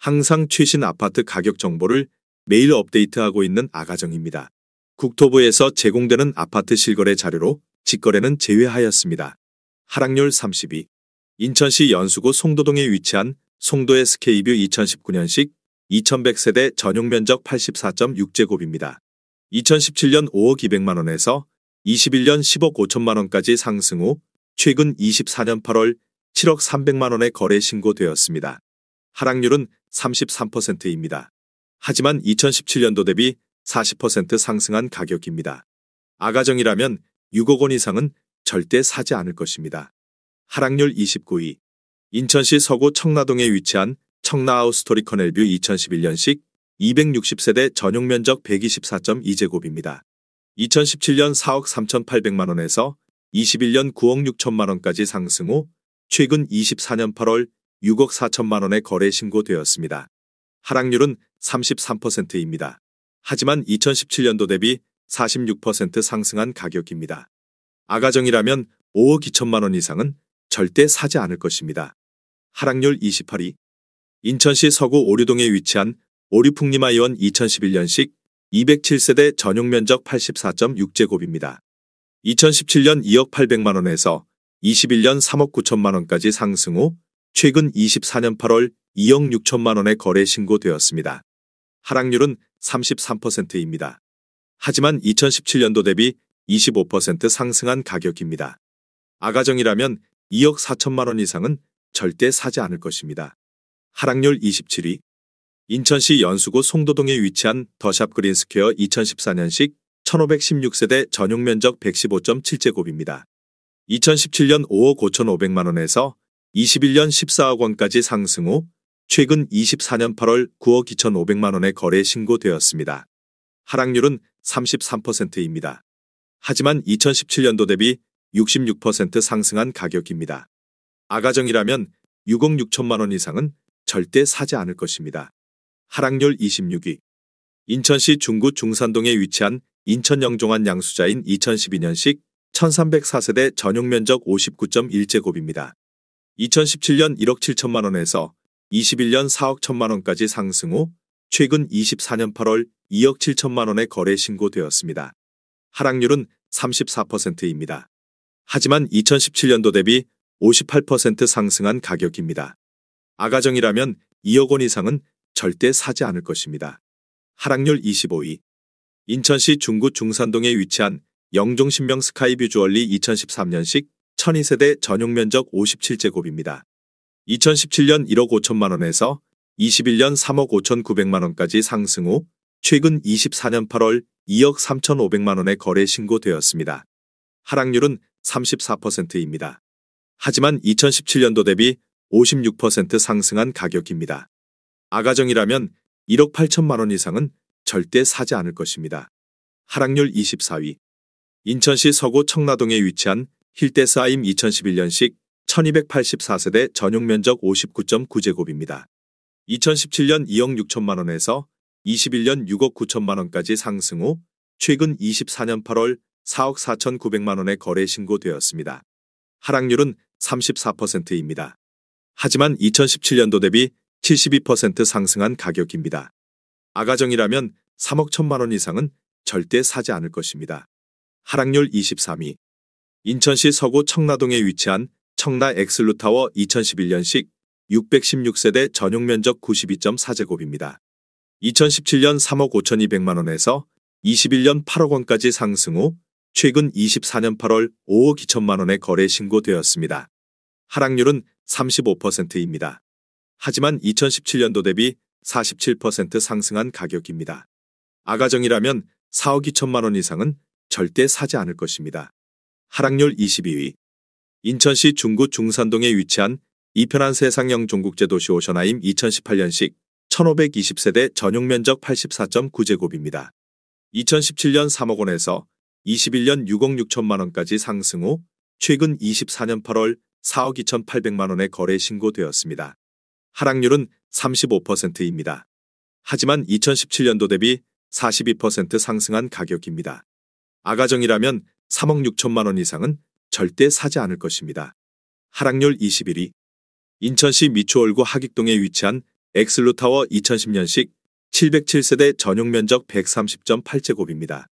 항상 최신 아파트 가격 정보를 매일 업데이트하고 있는 아가정입니다. 국토부에서 제공되는 아파트 실거래 자료로 직거래는 제외하였습니다. 하락률 32. 인천시 연수구 송도동에 위치한 송도 SK뷰 2019년식 2100세대 전용 면적 84.6제곱입니다. 2017년 5억 200만원에서 21년 10억 5천만원까지 상승 후 최근 24년 8월 7억 300만원에 거래 신고되었습니다. 하락률은 33%입니다. 하지만 2017년도 대비 40% 상승한 가격입니다. 아가정이라면 6억 원 이상은 절대 사지 않을 것입니다. 하락률 29위. 인천시 서구 청라동에 위치한 청라하우스토리 커넬뷰 2011년식 260세대 전용 면적 124.2제곱입니다. 2017년 4억 3,800만원에서 21년 9억 6천만원까지 상승 후 최근 24년 8월 6억 4천만원에 거래 신고되었습니다. 하락률은 33%입니다. 하지만 2017년도 대비 46% 상승한 가격입니다. 아가정이라면 5억 2천만원 이상은 절대 사지 않을 것입니다. 하락률 28위. 인천시 서구 오류동에 위치한 오류풍림아이원 2011년식 207세대 전용 면적 84.6제곱입니다. 2017년 2억 800만원에서 21년 3억 9천만원까지 상승 후 최근 24년 8월 2억 6천만원에 거래 신고되었습니다. 하락률은 33%입니다. 하지만 2017년도 대비 25% 상승한 가격입니다. 아가정이라면 2억 4천만원 이상은 절대 사지 않을 것입니다. 하락률 27위. 인천시 연수구 송도동에 위치한 더샵 그린스퀘어 2014년식 1516세대 전용 면적 115.7제곱입니다. 2017년 5억 5,500만원에서 21년 14억 원까지 상승 후 최근 24년 8월 9억 2,500만원에 거래 신고되었습니다. 하락률은 33%입니다. 하지만 2017년도 대비 66% 상승한 가격입니다. 아가정이라면 6억 6천만원 이상은 절대 사지 않을 것입니다. 하락률 26위. 인천시 중구 중산동에 위치한 인천 영종한 양수자인 2012년식 1304세대 전용 면적 59.1제곱입니다. 2017년 1억 7천만원에서 21년 4억 1천만원까지 상승 후 최근 24년 8월 2억 7천만원에 거래 신고되었습니다. 하락률은 34%입니다. 하지만 2017년도 대비 58% 상승한 가격입니다. 아가정이라면 2억 원 이상은 절대 사지 않을 것입니다. 하락률 25위. 인천시 중구 중산동에 위치한 영종신명 스카이뷰 주얼리 2013년식 1200세대 전용 면적 57제곱입니다. 2017년 1억 5천만원에서 21년 3억 5,900만원까지 상승 후 최근 24년 8월 2억 3,500만원에 거래 신고되었습니다. 하락률은 34%입니다. 하지만 2017년도 대비 56% 상승한 가격입니다. 아가정이라면 1억 8천만원 이상은 절대 사지 않을 것입니다. 하락률 24위. 인천시 서구 청라동에 위치한 힐데스하임 2011년식 1284세대 전용 면적 59.9제곱입니다. 2017년 2억 6천만원에서 21년 6억 9천만원까지 상승 후 최근 24년 8월 4억 4,900만원에 거래 신고되었습니다. 하락률은 34%입니다. 하지만 2017년도 대비 72% 상승한 가격입니다. 아가정이라면 3억 1천만원 이상은 절대 사지 않을 것입니다. 하락률 23위. 인천시 서구 청라동에 위치한 청라 엑슬루타워 2011년식 616세대 전용 면적 92.4제곱입니다. 2017년 3억 5,200만원에서 21년 8억 원까지 상승 후 최근 24년 8월 5억 2천만원에 거래 신고되었습니다. 하락률은 35%입니다. 하지만 2017년도 대비 47% 상승한 가격입니다. 아가정이라면 4억 2천만원 이상은 절대 사지 않을 것입니다. 하락률 22위. 인천시 중구 중산동에 위치한 이편한 세상형 종국제 도시 오션하임 2018년식 1520세대 전용 면적 84.9제곱입니다. 2017년 3억 원에서 21년 6억 6천만원까지 상승 후 최근 24년 8월 4억 2,800만원에 거래 신고되었습니다. 하락률은 35%입니다. 하지만 2017년도 대비 42% 상승한 가격입니다. 아가정이라면 3억 6천만원 이상은 절대 사지 않을 것입니다. 하락률 21위. 인천시 미추홀구 하익동에 위치한 엑슬루타워 2010년식 707세대 전용 면적 130.8제곱입니다.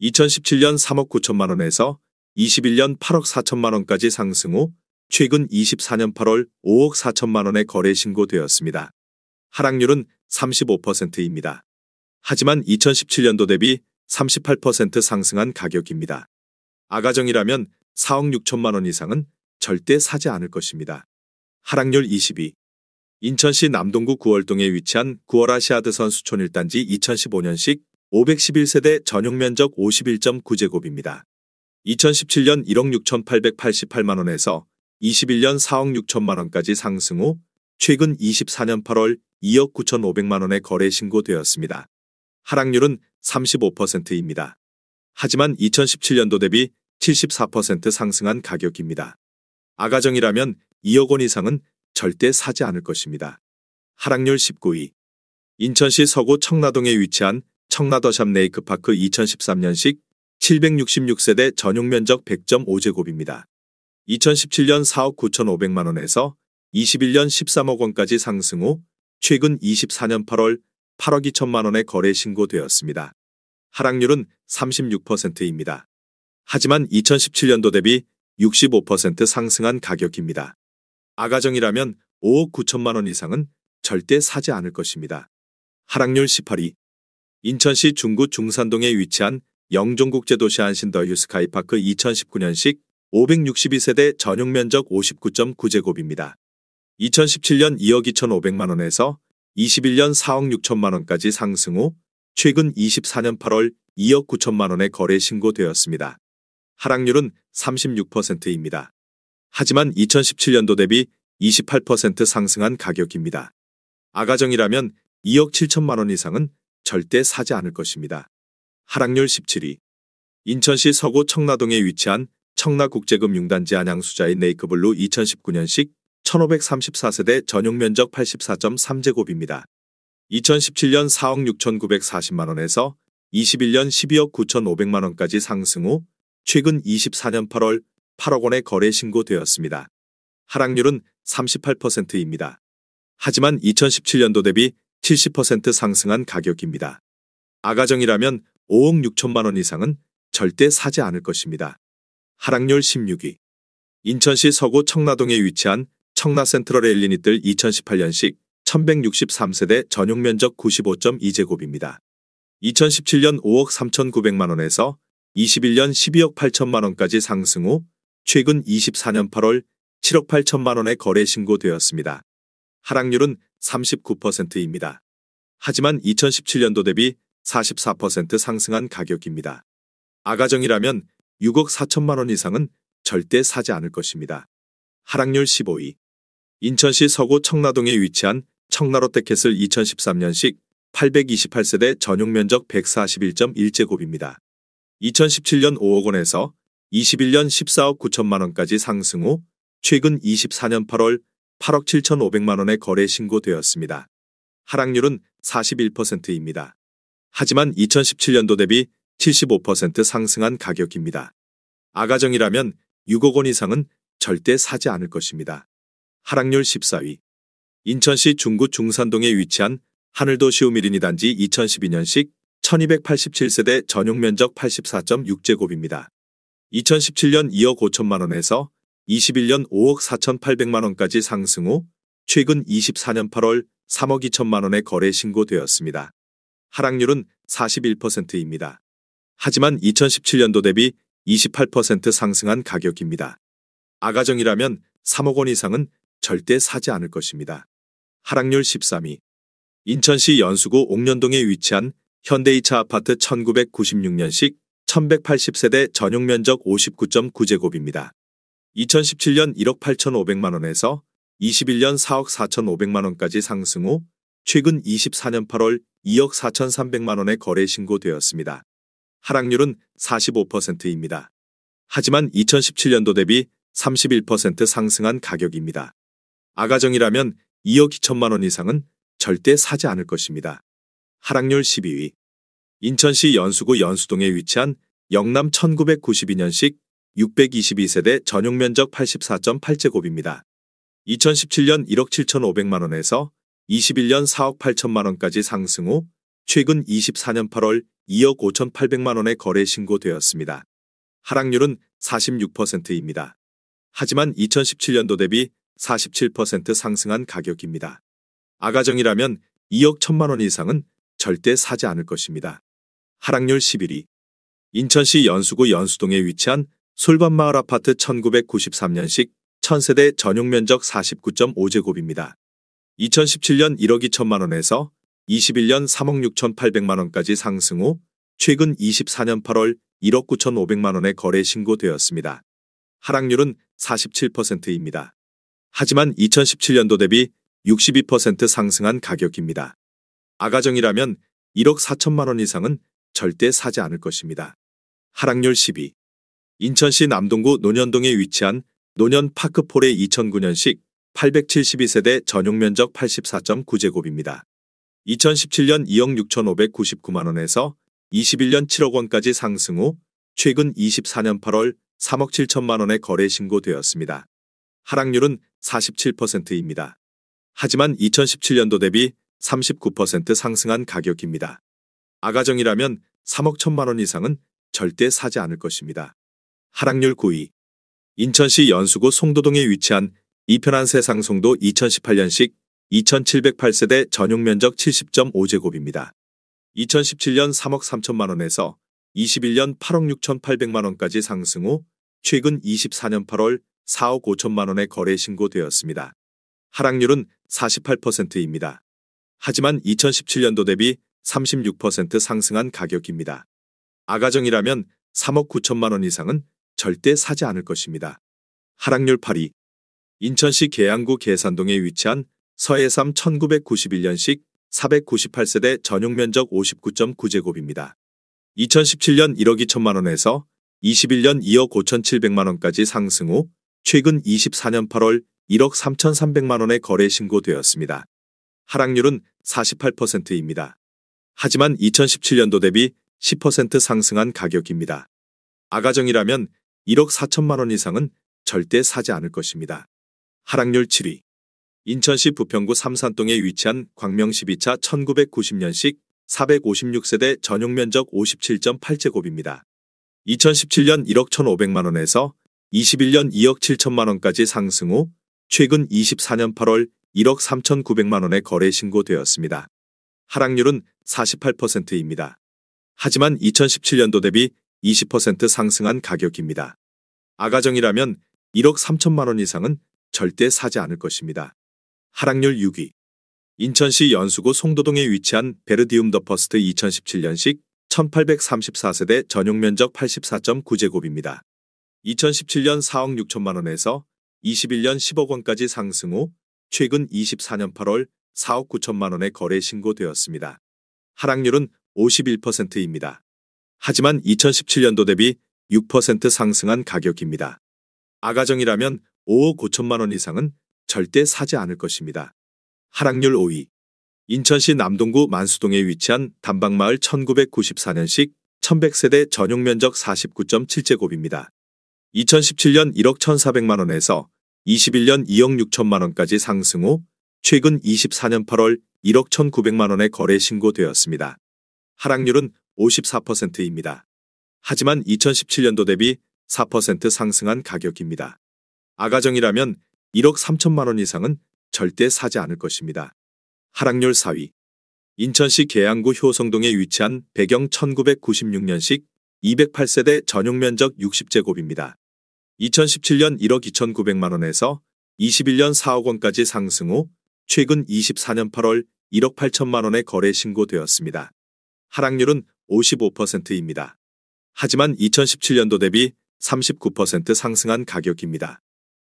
2017년 3억 9천만 원에서 21년 8억 4천만 원까지 상승 후 최근 24년 8월 5억 4천만 원에 거래 신고되었습니다. 하락률은 35%입니다. 하지만 2017년도 대비 38% 상승한 가격입니다. 아가정이라면 4억 6천만 원 이상은 절대 사지 않을 것입니다. 하락률 22. 인천시 남동구 구월동에 위치한 구월아시아드 선수촌 1단지 2015년식 511세대 전용 면적 51.9제곱입니다. 2017년 1억 6,888만 원에서 21년 4억 6천만 원까지 상승 후 최근 24년 8월 2억 9,500만 원에 거래 신고되었습니다. 하락률은 35%입니다. 하지만 2017년도 대비 74% 상승한 가격입니다. 아가정이라면 2억 원 이상은 절대 사지 않을 것입니다. 하락률 19위. 인천시 서구 청라동에 위치한 청라더샵 레이크파크 2013년식 766세대 전용 면적 100.5제곱입니다. 2017년 4억 9,500만 원에서 21년 13억 원까지 상승 후 최근 24년 8월 8억 2천만 원에 거래 신고되었습니다. 하락률은 36%입니다. 하지만 2017년도 대비 65% 상승한 가격입니다. 아가정이라면 5억 9천만 원 이상은 절대 사지 않을 것입니다. 하락률 18위. 인천시 중구 중산동에 위치한 영종국제도시 안신더 스카이파크 2019년식 562세대 전용 면적 59.9제곱입니다. 2017년 2억 2,500만 원에서 21년 4억 6천만 원까지 상승 후 최근 24년 8월 2억 9천만 원에 거래 신고되었습니다. 하락률은 36%입니다. 하지만 2017년도 대비 28% 상승한 가격입니다. 아가정이라면 2억 7천만 원 이상은 절대 사지 않을 것입니다. 하락률 17위. 인천시 서구 청라동에 위치한 청라국제금융단지 안양수자인 네이크블루 2019년식 1534세대 전용 면적 84.3제곱입니다. 2017년 4억 6,940만 원에서 21년 12억 9,500만 원까지 상승 후 최근 24년 8월 8억 원에 거래 신고되었습니다. 하락률은 38%입니다. 하지만 2017년도 대비 70% 상승한 가격입니다. 아가정이라면 5억 6천만 원 이상은 절대 사지 않을 것입니다. 하락률 16위. 인천시 서구 청라동에 위치한 청라센트럴 엘리니뜰 2018년식 1163세대 전용 면적 95.2제곱입니다. 2017년 5억 3,900만 원에서 21년 12억 8천만 원까지 상승 후 최근 24년 8월 7억 8천만 원에 거래 신고되었습니다. 하락률은 39%입니다. 하지만 2017년도 대비 44% 상승한 가격입니다. 아가정이라면 6억 4천만 원 이상은 절대 사지 않을 것입니다. 하락률 15위. 인천시 서구 청라동에 위치한 청라롯데캐슬 2013년식 828세대 전용 면적 141.1제곱입니다. 2017년 5억 원에서 21년 14억 9천만 원까지 상승 후 최근 24년 8월 8억 7,500만 원에 거래 신고되었습니다. 하락률은 41%입니다. 하지만 2017년도 대비 75% 상승한 가격입니다. 아가정이라면 6억 원 이상은 절대 사지 않을 것입니다. 하락률 14위. 인천시 중구 중산동에 위치한 하늘도시우미리니 단지 2012년식 1287세대 전용 면적 84.6제곱입니다. 2017년 2억 5천만 원에서 21년 5억 4,800만 원까지 상승 후 최근 24년 8월 3억 2천만 원에 거래 신고되었습니다. 하락률은 41%입니다. 하지만 2017년도 대비 28% 상승한 가격입니다. 아가정이라면 3억 원 이상은 절대 사지 않을 것입니다. 하락률 13위. 인천시 연수구 옥년동에 위치한 현대이차 아파트 1996년식 1180세대 전용 면적 59.9제곱입니다. 2017년 1억 8,500만 원에서 21년 4억 4,500만 원까지 상승 후 최근 24년 8월 2억 4,300만 원에 거래 신고되었습니다. 하락률은 45%입니다. 하지만 2017년도 대비 31% 상승한 가격입니다. 아가정이라면 2억 2천만 원 이상은 절대 사지 않을 것입니다. 하락률 12위. 인천시 연수구 연수동에 위치한 영남 1992년식 622세대 전용 면적 84.8제곱입니다. 2017년 1억 7,500만 원에서 21년 4억 8천만 원까지 상승 후 최근 24년 8월 2억 5,800만 원의 거래 신고되었습니다. 하락률은 46%입니다. 하지만 2017년도 대비 47% 상승한 가격입니다. 아가정이라면 2억 1천만 원 이상은 절대 사지 않을 것입니다. 하락률 11위. 인천시 연수구 연수동에 위치한 솔밭마을 아파트 1993년식 1000세대 전용 면적 49.5제곱입니다. 2017년 1억 2천만 원에서 21년 3억 6,800만 원까지 상승 후 최근 24년 8월 1억 9,500만 원의 거래 신고되었습니다. 하락률은 47%입니다. 하지만 2017년도 대비 62% 상승한 가격입니다. 아가정이라면 1억 4천만 원 이상은 절대 사지 않을 것입니다. 하락률 10위. 인천시 남동구 논현동에 위치한 논현파크폴의 2009년식 872세대 전용 면적 84.9제곱입니다. 2017년 2억 6,599만 원에서 21년 7억 원까지 상승 후 최근 24년 8월 3억 7천만 원의 거래 신고되었습니다. 하락률은 47%입니다. 하지만 2017년도 대비 39% 상승한 가격입니다. 아가정이라면 3억 1천만 원 이상은 절대 사지 않을 것입니다. 하락률 9위. 인천시 연수구 송도동에 위치한 이편한 세상 송도 2018년식 2708세대 전용 면적 70.5제곱입니다. 2017년 3억 3천만 원에서 21년 8억 6,800만 원까지 상승 후 최근 24년 8월 4억 5천만 원의 거래 신고되었습니다. 하락률은 48%입니다. 하지만 2017년도 대비 36% 상승한 가격입니다. 아가정이라면 3억 9천만 원 이상은 절대 사지 않을 것입니다. 하락률 8위. 인천시 계양구 계산동에 위치한 서해삼 1991년식 498세대 전용 면적 59.9제곱입니다. 2017년 1억 2천만 원에서 21년 2억 5,700만 원까지 상승 후 최근 24년 8월 1억 3,300만 원의 거래 신고되었습니다. 하락률은 48%입니다. 하지만 2017년도 대비 10% 상승한 가격입니다. 아가정이라면 1억 4천만 원 이상은 절대 사지 않을 것입니다. 하락률 7위. 인천시 부평구 삼산동에 위치한 광명 12차 1990년식 456세대 전용 면적 57.8제곱입니다. 2017년 1억 1,500만 원에서 21년 2억 7천만 원까지 상승 후 최근 24년 8월 1억 3,900만 원의 거래 신고되었습니다. 하락률은 48%입니다. 하지만 2017년도 대비 20% 상승한 가격입니다. 아가정이라면 1억 3천만 원 이상은 절대 사지 않을 것입니다. 하락률 6위. 인천시 연수구 송도동에 위치한 베르디움 더 퍼스트 2017년식 1834세대 전용 면적 84.9제곱입니다. 2017년 4억 6천만 원에서 21년 10억 원까지 상승 후 최근 24년 8월 4억 9천만 원의 거래 신고되었습니다. 하락률은 51%입니다. 하지만 2017년도 대비 6% 상승한 가격입니다. 아가정이라면 5억 5천만 원 이상은 절대 사지 않을 것입니다. 하락률 5위. 인천시 남동구 만수동에 위치한 단방마을 1994년식 1100세대 전용 면적 49.7제곱입니다. 2017년 1억 1,400만 원에서 21년 2억 6천만 원까지 상승 후 최근 24년 8월 1억 1,900만 원의 거래 신고되었습니다. 하락률은 54%입니다. 하지만 2017년도 대비 4% 상승한 가격입니다. 아가정이라면 1억 3천만 원 이상은 절대 사지 않을 것입니다. 하락률 4위. 인천시 계양구 효성동에 위치한 배경 1996년식 208세대 전용 면적 60제곱입니다. 2017년 1억 2,900만 원에서 21년 4억 원까지 상승 후 최근 24년 8월 1억 8천만 원의 거래 신고되었습니다. 하락률은 55%입니다. 하지만 2017년도 대비 39% 상승한 가격입니다.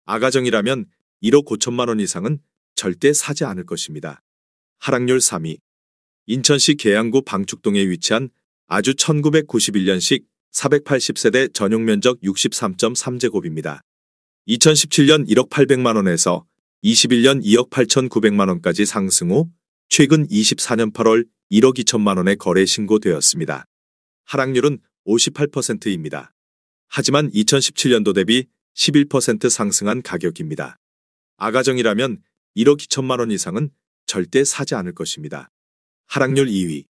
아가정이라면 1억 5천만 원 이상은 절대 사지 않을 것입니다. 하락률 3위. 인천시 계양구 방축동에 위치한 아주 1991년식 480세대 전용 면적 63.3제곱입니다. 2017년 1억 800만 원에서 21년 2억 8,900만 원까지 상승 후 최근 24년 8월 1억 2천만 원의 거래 신고되었습니다. 하락률은 58%입니다. 하지만 2017년도 대비 11% 상승한 가격입니다. 아가정이라면 1억 2천만 원 이상은 절대 사지 않을 것입니다. 하락률 2위.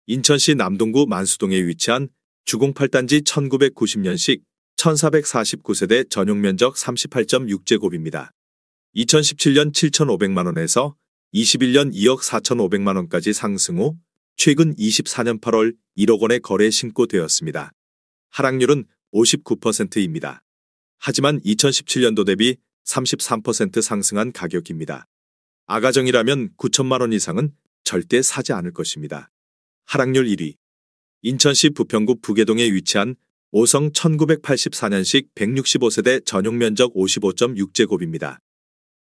인천시 남동구 만수동에 위치한 주공 8단지 1990년식 1449세대 전용 면적 38.6제곱입니다. 2017년 7,500만 원에서 21년 2억 4,500만 원까지 상승 후 최근 24년 8월 1억 원에 거래 신고되었습니다. 하락률은 59%입니다. 하지만 2017년도 대비 33% 상승한 가격입니다. 아가정이라면 9천만 원 이상은 절대 사지 않을 것입니다. 하락률 1위. 인천시 부평구 부계동에 위치한 5성 1984년식 165세대 전용 면적 55.6제곱입니다.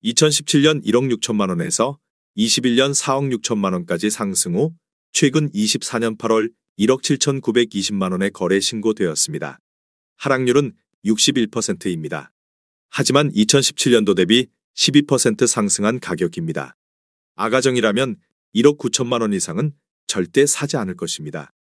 2017년 1억 6천만 원에서 21년 4억 6천만 원까지 상승 후 최근 24년 8월 1억 7,920만 원에 거래 신고되었습니다. 하락률은 61%입니다. 하지만 2017년도 대비 12% 상승한 가격입니다. 아가정이라면 1억 9천만 원 이상은 절대 사지 않을 것입니다.